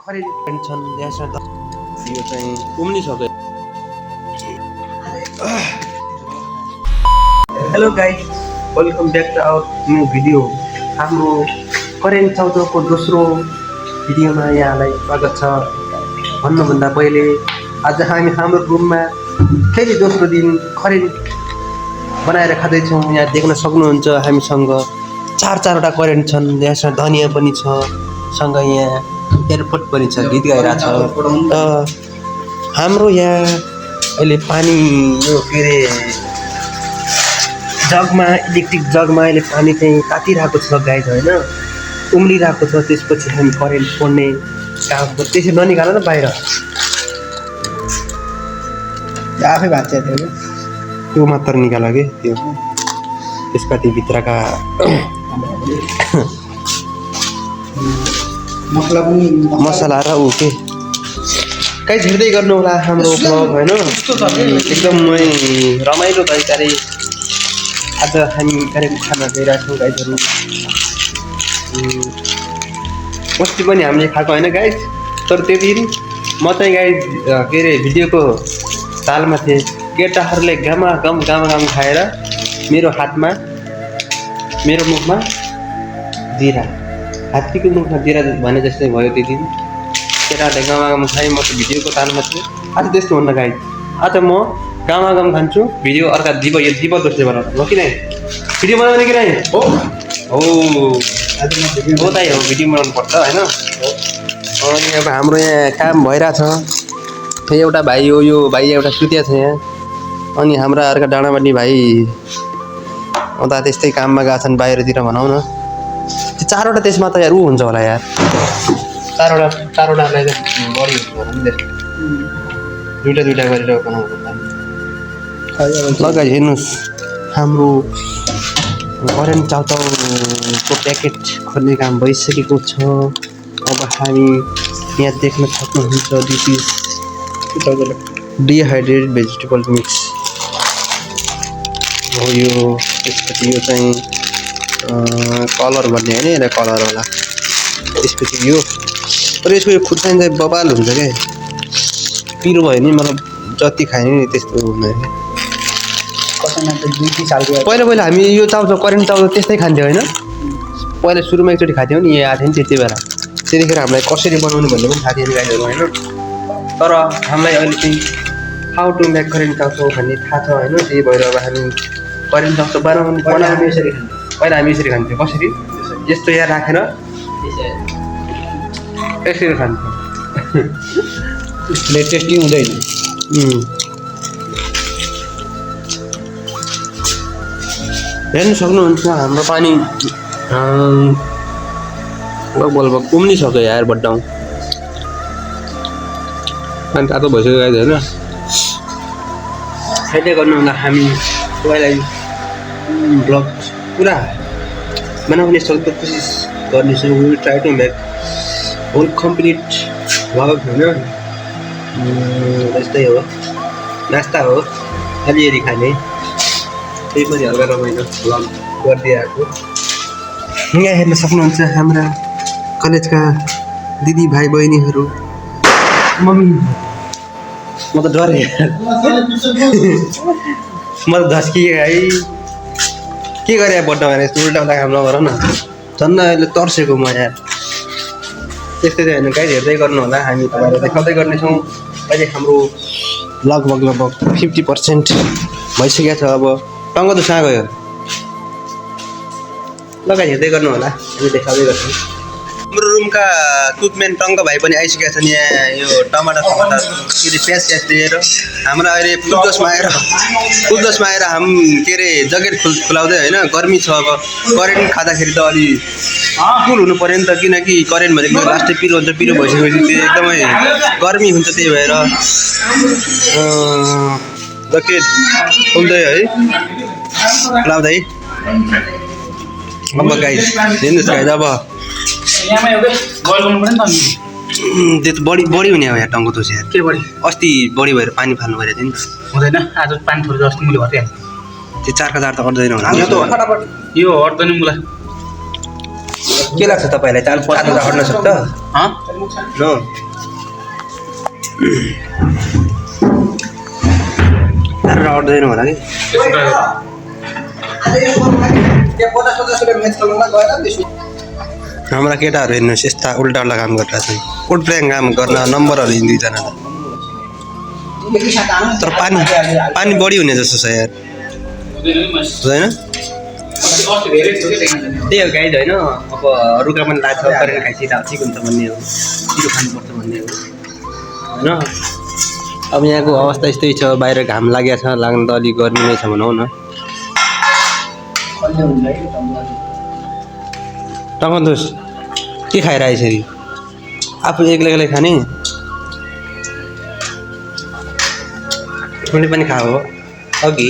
खरेडी छन् यहाँ त यो चाहिँ उम्लिसक्यो। Hello guys, welcome back to our new video. हाम्रो करेन्ट चौधको दोस्रो भिडियोमा यहाँलाई स्वागत छ। भन्नुभन्दा पहिले आज हामी हाम्रो रुममा फेरि दोस्रो दिन करेन्ट बनाएर खाँदैछौँ। यहाँ देख्न सक्नुहुन्छ हामीसँग चारवटा करेन्ट छन्। यहाँ धनियाँ पनि छ, सँग यहाँ एयरपोर्ट पनि छ, गीत गाइरहेको छ। हाम्रो यहाँ अहिले पानी यो के अरे जगमा, इलेक्ट्रिक जगमा अहिले पानी चाहिँ तातिरहेको छ गाइस, होइन उम्लिरहेको छ। त्यसपछि हामी करेन्ट पोड्ने काम त्यसरी ननिकाल न बाहिर, आफै भाँच्छ थियो त्यो मात्र निकाल कि त्यो त्यसका त्यो भित्रका मसला र ऊ के कहीँ झिर्दै गर्नु होला हाम्रो ब्लग, होइन एकदमै रमाइलो तरिकाले आज हामी कार्यक्रम खान गइरहेछौँ गाइजहरू। अस्ति पनि हामीले खाएको होइन गाइज, तर त्यो दिन म चाहिँ गाइज के अरे भिडियोको तालमा थिएँ। केटाहरूले गामा गम खाएर मेरो हातमा, मेरो मुखमा जिरा, हात्तीको मुखमा जिरा भने जस्तै भयो त्यो दिन। केटाहरूले गामा खाएँ, म त भिडियोको तालमा थिएँ। आज त्यस्तो हुन्न गाइज, आज म गामा खान्छु, भिडियो अर्का यो दिव दोस्रो बनाउँछ हो कि नै, भिडियो बनाउने कि नै हो हो त हो, भिडियो बनाउनु पर्छ होइन। अनि अब हाम्रो यहाँ काम भइरहेछ। एउटा भाइ हो, यो भाइ एउटा सुतिया छ यहाँ। अनि हाम्रा अर्का डाँडाबाटी भाइ उता त्यस्तै काममा गएको छन् बाहिरतिर भनौँ न। त्यो चारवटा त्यसमा त यार ऊ हुन्छ होला यार, चारवटालाई चाहिँ बढी हुन्छ होला नि, दुइटा गरेर बनाउनु पर्छ। लगाइ हेर्नुहोस्, हाम्रो करेन्ट चाउचाउको प्याकेट खोल्ने काम भइसकेको छ। अब हामी यहाँ देख्न सक्नुहुन्छ this is dehydrated vegetable mix हो यो। त्यसपछि यो चाहिँ कलर भन्ने होइन, यसलाई कलर होला। त्यसपछि यो र यसको यो खुर्सानी चाहिँ बबाल हुन्छ क्या, पिरो भयो नि, मतलब जति खाने नि त्यस्तो हुँदैन। पहिला हामी यो चाउचाउ करेन्ट चाउचाउ त्यस्तै खान्थ्यो होइन, पहिला सुरुमा एकचोटि खाथ्यौँ नि, यहाँ आएको थियो नि त्यति बेला। त्यतिखेर हामीलाई कसरी बनाउनु भन्ने पनि थाहा थिएन गाइजहरू, होइन। तर हामीलाई अहिले चाहिँ हाउ टु मेक करेन्ट चाउचाउ भन्ने थाहा छ, होइन। त्यही भएर अब हामी करेन्ट चाउचाउ बनाउने पहिला हामी यसरी खान्थ्यौँ। कसरी? यस्तो यहाँ राखेर यसरी खान्थ्यौँ। टेस्टी हुँदैन। हेर्नु सक्नुहुन्छ हाम्रो पानी लगभग उम्लिसक्यो यार, बड्डाउँ पानी तातो भइसक्यो गाइज, होइन। साइडै गर्नु होला, हामी तपाईँलाई ब्लग पुरा बनाउने सक्दो कोसिस गर्नेछौँ। We will try to make whole complete vlog, होइन। यस्तै हो, नास्ता हो, अलिअलि खाने, त्यही पनि हल्का रमाइलो भ्लग गरिदिएको। यहाँ हेर्न सक्नुहुन्छ हाम्रा कलेजका दिदी भाइ बहिनीहरू। मम्मी म त डरेँ, म त झस्किएँ है। के गरेँ बड्डा भनेर यस्तो उल्टा उल्टा काम नगर न, झन् अहिले तर्सेको म यहाँ। त्यस्तै चाहिँ होइन गाइड, हेर्दै गर्नु होला। हामी तपाईँलाई देखाउँदै गर्नेछौँ। अहिले हाम्रो लगभग 50% भइसकेको छ। अब टङ्ग त कहाँ गयो, लगाइ हेर्दै गर्नु होला, हामी देखाउँदै गर्छौँ। हाम्रो रुमका कुकम्यान टङ्ग भाइ पनि आइसकेका छन्। यहाँ यो टमाटर के अरे प्याज लिएर हाम्रो अहिले कुदोसमा आएर हाम के अरे जकेट खुलाउँदै, होइन। गर्मी छ, अब करेन्ट खाँदाखेरि त अलि कुल हुनु पऱ्यो नि त, किनकि करेन्ट भनेको लास्टै पिरो हुन्छ। पिरो भइसकेपछि त्यो एकदमै गर्मी हुन्छ, त्यही भएर जकेट खुल्दै है खुलाउँदै। अब गाइस हेर्नुहोस् गाइस, अब त्यो त बढी हुने हो यहाँ टङ्गो दोष यार। के बढी? अस्ति बढी भएर पानी फाल्नु परेको थियो नि त, हुँदैन। आज पानी थोरै जस्तो मैले भरिहालेँ। त्यो चारका चार त अट्दैन होला यो अट्दैन मलाई। के लाग्छ तपाईँलाई? चाल हट्न सक्छ? नो आउँदैन होला कि हाम्रा केटाहरू हेर्नुहोस् यस्ता उल्टा उल्टा काम गरिरहेको छन् उल्टा काम गर्न नम्बरहरू दिन्छ दुईजनालाई तर पानी पानी बढी हुने जस्तो छ यार हुँदैन त्यही हो गाइज होइन अब रुगा पनि लाग्छ करेन्ट खाइसिँदा ठिक हुन्छ भन्ने हो छिटो खानुपर्छ भन्ने हो होइन अब यहाँको अवस्था यस्तै छ बाहिर घाम लागेको छ लाग्नु त अलिक गर्मी नै छ भनौँ न टमाटोस के खाएर यसरी आफू एक्लै एक्लै खाने कुनै पनि खाऊ हो अघि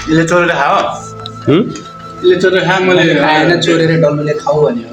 यसले चोरेर खाओ यसले चोरेर खा मैले खाएन चोरेर डल्लोले खाऊ भन्यो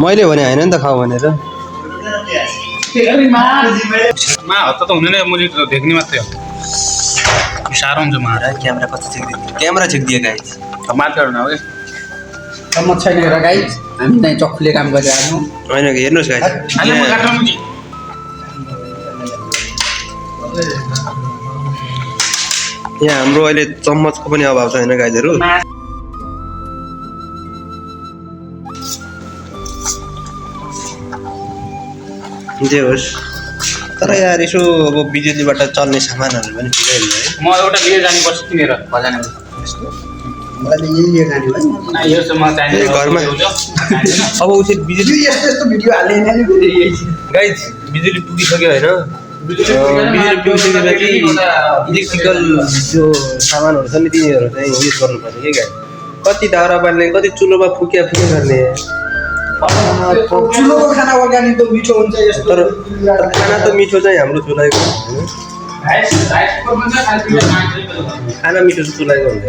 मैले भने होइन नि त खाऊ भनेर मा हत्ता त हुँदैन मैले देख्ने मात्रै हो साह्रो हुन्छ मा क्यामेरा कति चेकिदियो क्यामेरा चेकिदियो गाइज मात्र न हो कि सम्मत छैन र गाइज हामी नै चक्खुले काम गरिरहेको होइन हेर्नुहोस् गाइज अहिले म काट्नु कि यहाँ हाम्रो अहिले चम्मचको पनि अभाव छ होइन गाइजहरू जे होस् तर यार यसो अब बिजुलीबाट चल्ने सामानहरू पनि ठिकै हुन्छ है म एउटा लिएर जानुपर्छ किनेर बजारमा मलाई यही लिएर जाने भयो यो चाहिँ म चाहिने घरमा अब उसरी बिजुली यस्तो यस्तो भिडियो हाल्ने गाइज बिजुली पुगिसक्यो होइन बिजुली पुगिसकेपछि इलेक्ट्रिकल जो सामानहरू छ नि तिनीहरू चाहिँ युज गर्नुपर्छ कि गाइज कति दाउरा बाल्ने कति चुलोमा फुकिया गर्ने चुलोको खाना अर्ग्यानिक त मिठो हुन्छ यस्तो तर खाना त मिठो चाहिँ हाम्रो चुलाइको होइन खाना मिठो चाहिँ चुलाइको हुन्छ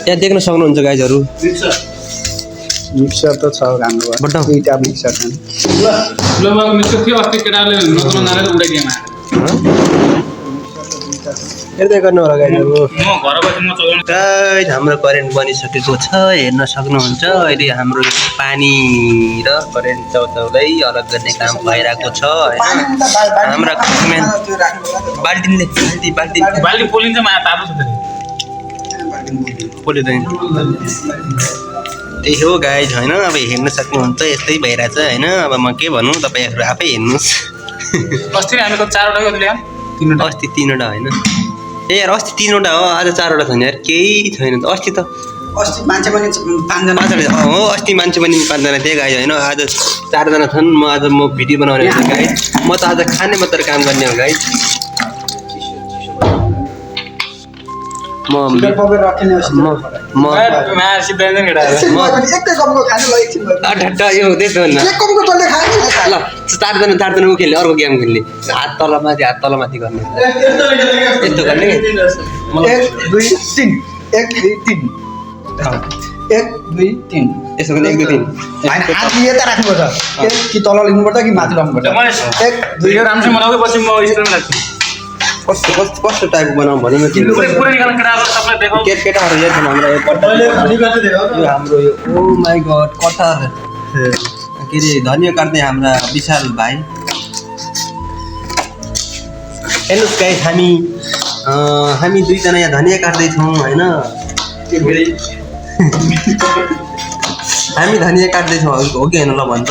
यहाँ देख्न सक्नुहुन्छ गाइजहरू मिक्सर त छ हाम्रो बड्डा दुईटा मिक्सर छन् ल मिक्सर थियो अस्ति केटाले नत्र नारेर उडाइदिएमा हेर्दै गर्नु होला गाइजहरू म घर बसी म चलाउनु गाइज हाम्रो करेन्ट बनिसकेको छ हेर्न सक्नुहुन्छ अहिले हाम्रो पानी र करेन्ट चौचौलाई अलग गर्ने काम भइरहेको छ होइन हाम्रा क्यामेराम्यान बाल्टिनले बाल्टी पोलिन्छ मा तातो छ पोलिँदैन त्यही हो गाइज होइन अब हेर्न सक्नुहुन्छ यस्तै भइरहेछ होइन अब म के भनौँ तपाईँहरू आफै हेर्नुहोस् अस्ति हामी त 4 वटा ल्यायो 3 वटा अस्ति 3 वटा होइन ए यार अस्ति 3 वटा हो आज 4 वटा छैन यार केही छैन त अस्ति मान्छे पनि 5 जना हो अस्ति मान्छे पनि 5 जना थिए गाइज होइन आज 4 जना छन् म आज म भिडियो बनाउने हो गाइज म त आज खाने मात्र काम गर्ने हो गाइज म मा सिद्धान्त केटा एकै कपको खानु लागेको थियो अठट्टा यो हुँदै थियो नि एक कपको तले खाने ल 4 जना ऊ खेल्ने अर्को गेम खेल्ने हात तल माथि गर्ने यस्तो गर्ने 1 2 3 1 2 3 1 2 3 यसो गर्ने 1 2 3 हैन हात यता राख्नुपर्छ कि तल लिनुपर्छ कि माथि राख्नुपर्छ मैले 1 2 यो राम्रोसँग बनाउँदै पछि म स्क्रिन लाग्छु कस्तो टाइपको बनाउँ भने म पुरै निकाल्न केटाहरु सबलाई देखाउ केटाहरू यहाँ छन् हाम्रो यो हाम्रो यो ओ माई गड कटार के अरे धनिया काट्ने हाम्रा विशाल भाइ हेर्नुहोस् गाइस हामी दुईजना यहाँ धनिया काट्दैछौँ होइन हामी धनिया काट्दैछौँ हो कि होइन ल भन्छ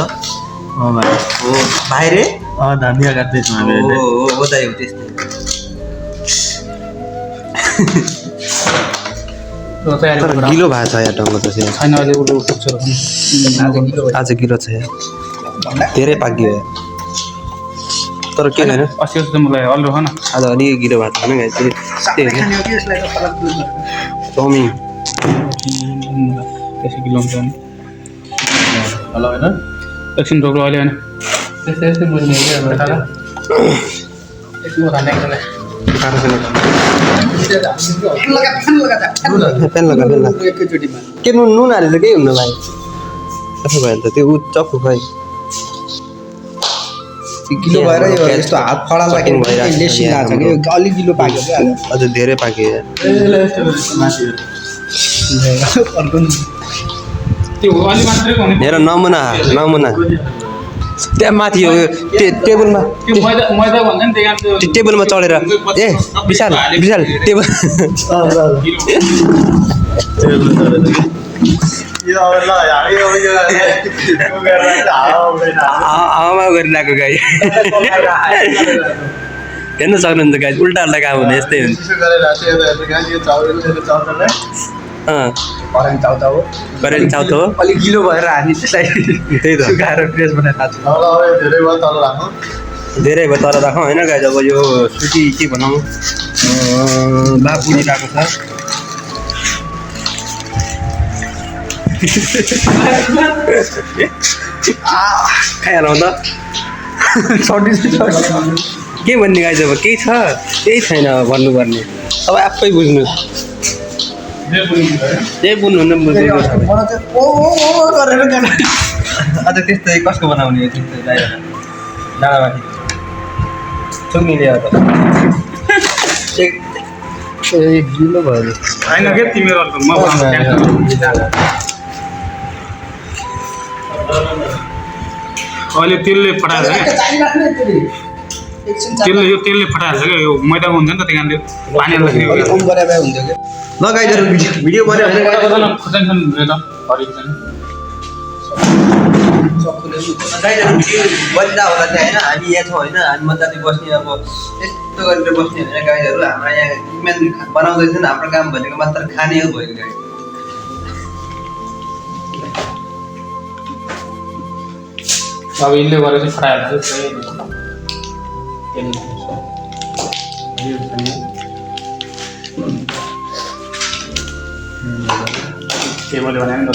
हो भाइ रे धनिया काट्दैछौँ हामी हो दाइ हो त्यस्तै तर गिलो भएको छ यहाँ टमाटर चाहिँ छैन अहिले उल्टो पुग्छ आज गिलो छ यहाँ धेरै पाकियो यहाँ तर के छैन अस्ति जस्तो मलाई अल्लो हो न आज अलिक गिलो भएको छैन गाइस त्यही खाने हो कि यसलाई त फरक चाउमिन त्यसै किलो हुन्छ नि होला होइन एकछिन रोक्लो अहिले होइन त्यस्तै यस्तै बुझ्ने कि अब एकछिन खाने एकछिन पेन लगा एकैचोटिमा के नुन हालेर केही हुन्न भाइ कसो भयो त त्यो चक्कु खै गिलो भएर यो यस्तो हात फडा लाग्यो लेसिन आछ कि अलि गिलो पाक्यो क्या अझ धेरै पाक्यो त्यो अलि मात्रै हुने हेर नमुना त्यहाँ माथि यो टेबलमा त्यो मैदा भन्छ नि त्यही कारण त्यो टेबलमा चढेर ए विशाल टेबल यो अब ल हामी अब यो गरेर हावामा गरिरहेको गाई हेर्न सक्नुहुन्छ गाई उल्टा उल्टा काम हुँदा यस्तै हुन्छ करेन्ट चाउतो हो अलिक गिलो भएर हामी त्यसलाई त्यही त सुकाएर फ्रेस बनाएर खान्छौँ धेरै भयो तर राखौँ होइन गाई अब यो सुटी के भनौँ बाफ उनिरहेको छ खाइहालौँ त के भन्ने गाई अब केही छ केही छैन भन्नुपर्ने अब आफै बुझ्नु जे बुझ्नुहुन्न बुझ्नु मलाई चाहिँ ओ गरेर गाना अझ त्यस्तै कसको बनाउने हो त्यस्तै डाँडामाथि चुङ्गिले अब गिलो भयो होइन के तिमीहरू म अहिले तेलले फटाएर तेलले फटाएर क्या यो मैदा हुन्छ नि त त्यही कारणले पानी हाल्दाखेरि ल गाइजहरू भिडियो बन्यो भने गाइजहरू बन्दा होला चाहिँ होइन हामी यहाँ छौँ होइन हामी मजाले बस्ने अब यस्तो गरेर बस्ने होइन गाइजहरू हाम्रो यहाँ मेन बनाउँदैछन् हाम्रो काम भनेको मात्र खाने हो भयो गाई अब यसले गरेर चाहिँ फटाएर टेबल बनायो नि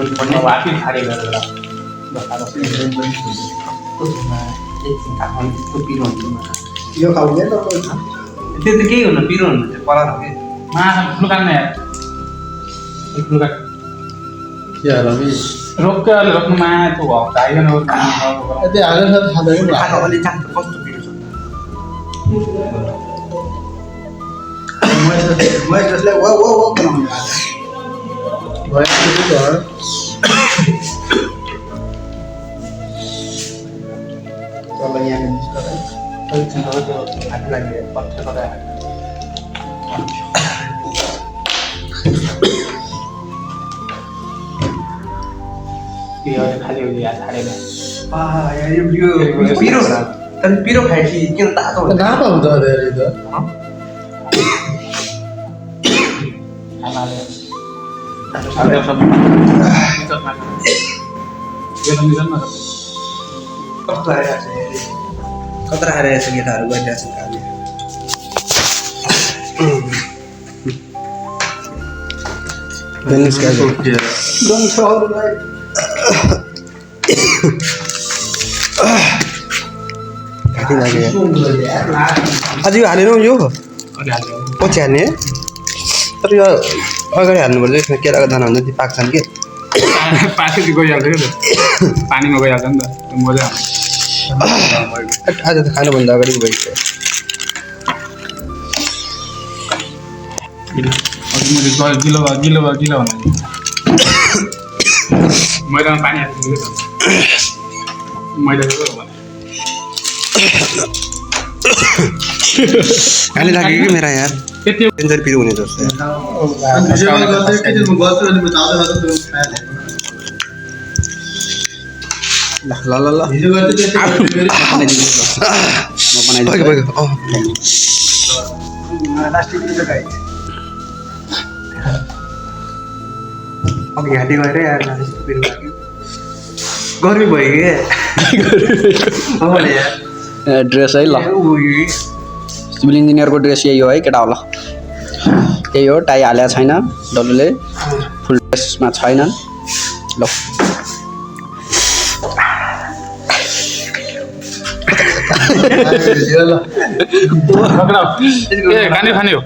तपाईँले आफै खाली गरेर यो खाउने त्यो त केही हुनु पिरो हुनु त्यो पलाएर हो कि माछा ठुलो काट्ने ठुलो काट रोक्यो अहिले रोक्नु माथि भएको आइकन यति हालेर खाँदैन खाएको अलि चाख्छ कस्तो पिरो छ त्यसलाई वा वा वा बनाउने खाली हो यार छाडेर यो पिरो तर पिरो खाएपछि किन तातो हुन्छ नापा हुन्छ धेरै त कस्तो आइरहेको छ कत्र आइरहेको छ केटाहरू गरिरहेको छ कामले अझ यो हालेन यो पछि हाल्ने तर यो अगाडि हाल्नुपर्छ यसमा केराको दाना हुन्छ त्यो पाक्छन् कि पानी गइहाल्छ क्या पानीमा गइहाल्छ नि त मजा आज त खानुभन्दा अगाडि भइसक्यो मैले गिलो भने मैदामा पानी हाल्छ मैदा खाली लाग्यो कि मेरा यार डेन्जर पिरो हुने जस्तो ल ल ल अब घाँटी गएर यार यस्तो पिरो लाग्यो गर्मी भयो कि ड्रेस है ल सिभिल इन्जिनियरको ड्रेस यही हो है केटा होला यही हो टाई हालेको छैन डल्लुले फुल ड्रेसमा छैनन् ल खाने खाने हो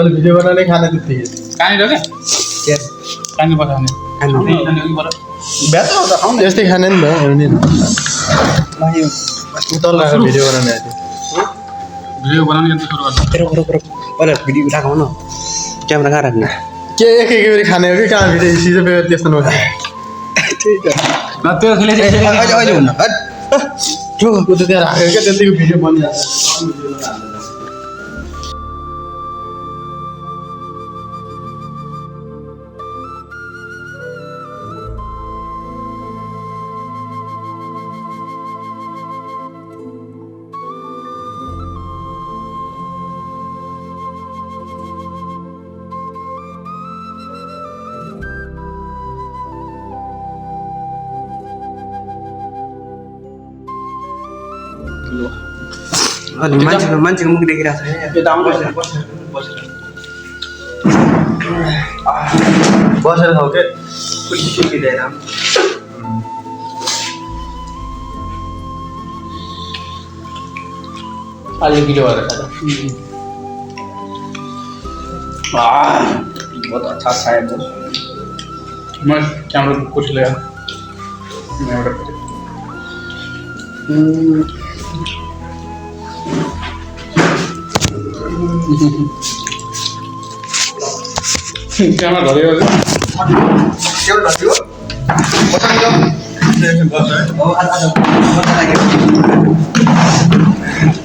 भिडियो बनाने खाना त्यतिकै कानी र क्या कानी पकाउने यस्तै खाने नि त तल भिडियो बनाउने भिडियो बनाउने अन्त सुरु गर्छ तेरो पहिला भिडियो राखौँ न क्यामेरा कहाँ राख्ने के एक बेरी खाने हो कि कहाँ भिडियो सिधै बेर त्यस्तो नहोस् न त्यो खेले चाहिँ अहिले हुन्न त्यो त त्यहाँ राखेको क्या त्यतिको भिडियो बनिरहेको अनि मान्छेको मुख देखिरहेको छ बसेर खाऊ के अलि गिलो भएर खाँदा बहुत अच्छा साहेब म क्यामेरा कोसिस लगाएर क्यामेरा धरेको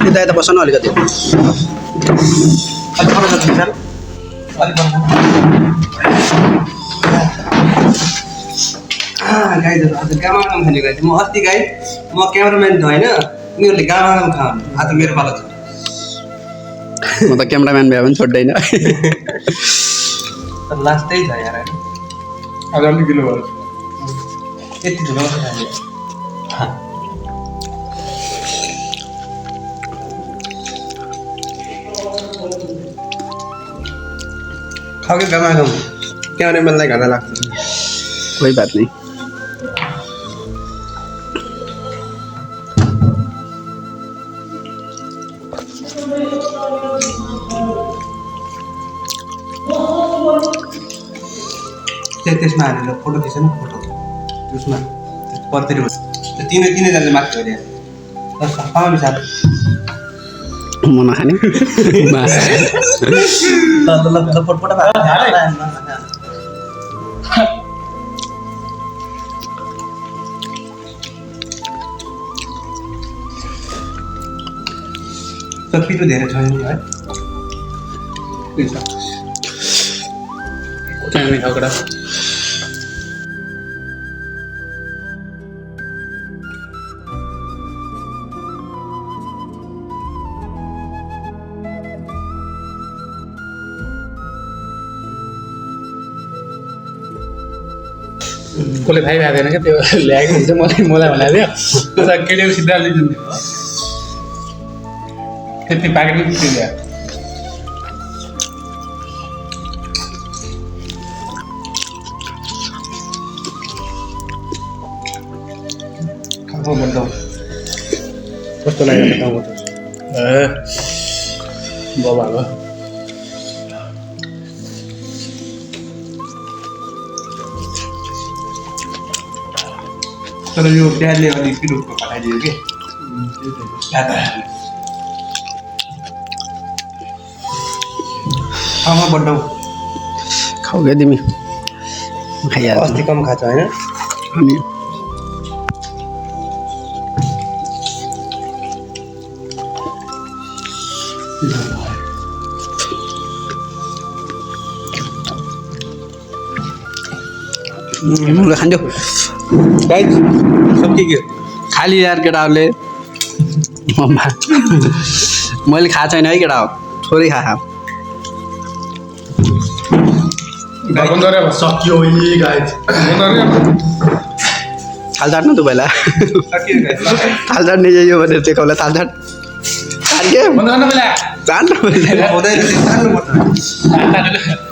यता बस्न अलिकति गाईहरू आज गामागाम खाने गाई म अस्ति गाई म क्यामेराम्यान त होइन उनीहरूले गामागाम खानु आज मेरो पालो छ म त क्यामेराम्यान भए पनि छोड्दैन लास्टै छ यार आज अलिक गिलो भयो यति ठुलो खाऊ कि गामागाम क्यामेराम्यानलाई घाटा लाग्छ कोही बात नहीं त्यसमा हालेर फोटो खिच्छ नि फोटो त्यसमा पर्तिर तिनैजनाले माथि गरे विचार म नखाने फोटो पिरो धेरै छैन नि है चाहिँ खाउकडा कसले थाहै भएको थिएन क्या त्यो ल्याएको हुन्छ मलाई भनेको थियो त्यो त केटीको सिधा लिइदिनु त्यति प्याकेट पनि त्यो ल्यायो कस्तो लाग्यो गाउँको त बाबा हो तर यो प्याजले अलिक पिरो पठाइदियो कि ठाउँमा बड्डाउ खाऊ क्या तिमी खाइहाल्छ अस्ति कम खान्छ होइन अनि खान्थ्यो गाइस सब के खाली यार केटाहरूले मैले खाएको छैन है केटा हो थोरै खा सक्यो गाइस थाल झाट्नु त पहिला थाल झाट्ने यो भनेर देखाउला थाल झाट बन्द गर्न पहिला जान्नु हुँदैन जान्नुपर्छ